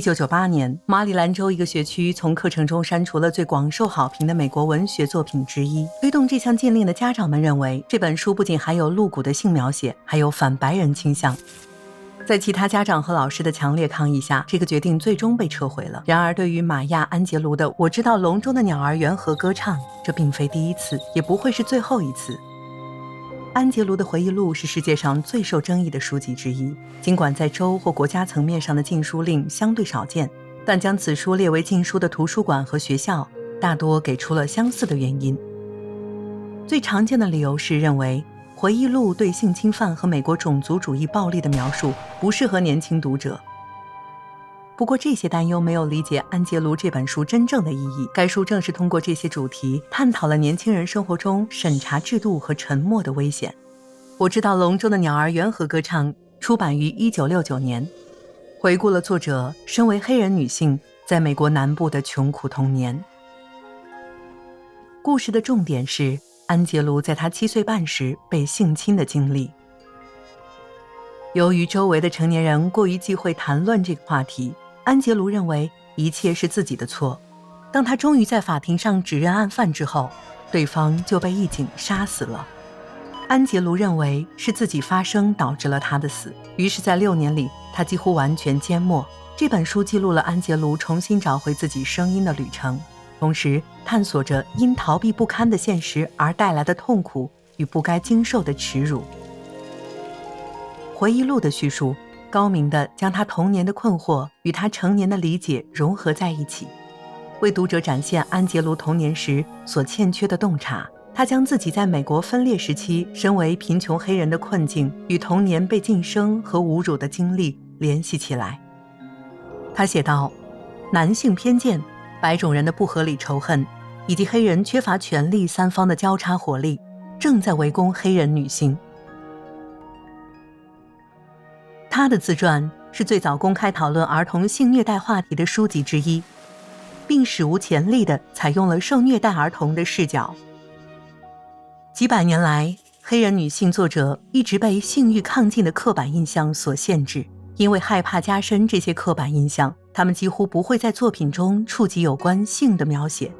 1998年，马里兰州一个学区从课程中删除了最广受好评的美国文学作品之一。推动这项禁令的家长们认为，这本书不仅含有露骨的性描写，还有反白人倾向。在其他家长和老师的强烈抗议下，这个决定最终被撤回了。然而，对于玛亚·安杰卢的《我知道笼中的鸟儿缘和歌唱》，这并非第一次，也不会是最后一次。安杰卢的回忆录是世界上最受争议的书籍之一，尽管在州或国家层面上的禁书令相对少见，但将此书列为禁书的图书馆和学校大多给出了相似的原因。最常见的理由是认为回忆录对性侵犯和美国种族主义暴力的描述不适合年轻读者。不过这些担忧没有理解安杰卢这本书真正的意义，该书正是通过这些主题探讨了年轻人生活中审查制度和沉默的危险。我知道笼中的鸟儿缘和歌唱出版于1969年，回顾了作者身为黑人女性在美国南部的穷苦童年。故事的重点是安杰卢在她7岁半时被性侵的经历。由于周围的成年人过于忌讳谈论这个话题，安杰卢认为一切是自己的错。当他终于在法庭上指认案犯之后，对方就被一警杀死了。安杰卢认为是自己发声导致了他的死，于是在6年里，他几乎完全缄默。这本书记录了安杰卢重新找回自己声音的旅程，同时探索着因逃避不堪的现实而带来的痛苦与不该经受的耻辱。回忆录的叙述高明地将他童年的困惑与他成年的理解融合在一起，为读者展现安杰卢童年时所欠缺的洞察。他将自己在美国分裂时期身为贫穷黑人的困境与童年被晋升和侮辱的经历联系起来。他写道，男性偏见、白种人的不合理仇恨以及黑人缺乏权力三方的交叉火力正在围攻黑人女性。他的自传是最早公开讨论儿童性虐待话题的书籍之一，并史无前例地采用了受虐待儿童的视角。几百年来，黑人女性作者一直被性欲亢进的刻板印象所限制，因为害怕加深这些刻板印象，她们几乎不会在作品中触及有关性的描写。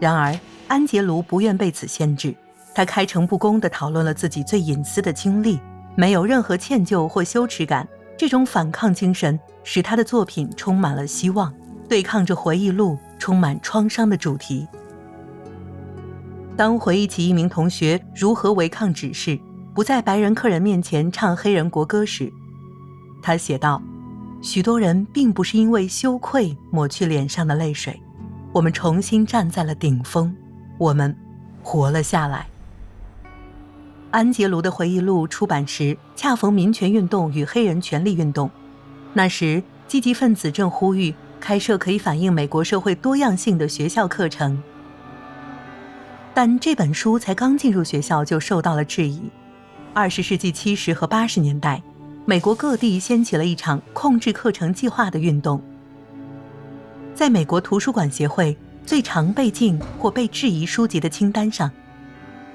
然而，安杰卢不愿被此限制，她开诚布公地讨论了自己最隐私的经历，没有任何歉疚或羞耻感。这种反抗精神使她的作品充满了希望，对抗着回忆录充满创伤的主题。当回忆起一名同学如何违抗指示，不在白人客人面前唱黑人国歌时，他写道，许多人并不是因为羞愧抹去脸上的泪水，我们重新站在了顶峰，我们活了下来。安杰卢的回忆录出版时恰逢民权运动与黑人权利运动，那时积极分子正呼吁开设可以反映美国社会多样性的学校课程。但这本书才刚进入学校就受到了质疑。20世纪70和80年代，美国各地掀起了一场控制课程计划的运动。在美国图书馆协会最常被禁或被质疑书籍的清单上，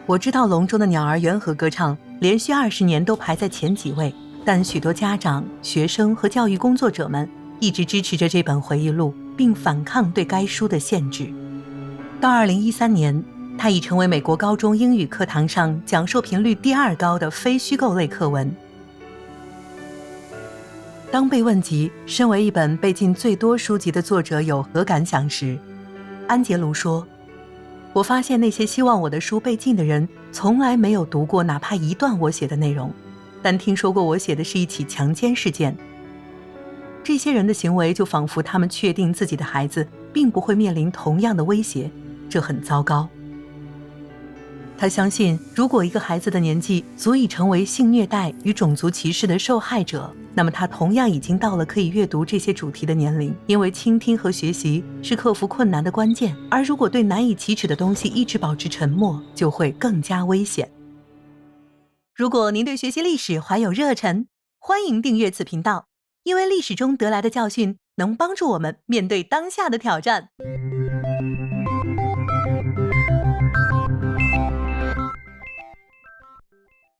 我知道笼中的鸟儿缘和歌唱连续20年都排在前几位，但许多家长、学生和教育工作者们一直支持着这本回忆录，并反抗对该书的限制。到2013年，它已成为美国高中英语课堂上讲授频率第2高的非虚构类课文。当被问及身为一本被禁最多书籍的作者有何感想时，安杰卢说，我发现那些希望我的书被禁的人从来没有读过哪怕一段我写的内容，但听说过我写的是一起强奸事件。这些人的行为就仿佛他们确定自己的孩子并不会面临同样的威胁，这很糟糕。他相信，如果一个孩子的年纪足以成为性虐待与种族歧视的受害者，那么他同样已经到了可以阅读这些主题的年龄，因为倾听和学习是克服困难的关键，而如果对难以启齿的东西一直保持沉默，就会更加危险。如果您对学习历史怀有热忱，欢迎订阅此频道，因为历史中得来的教训能帮助我们面对当下的挑战。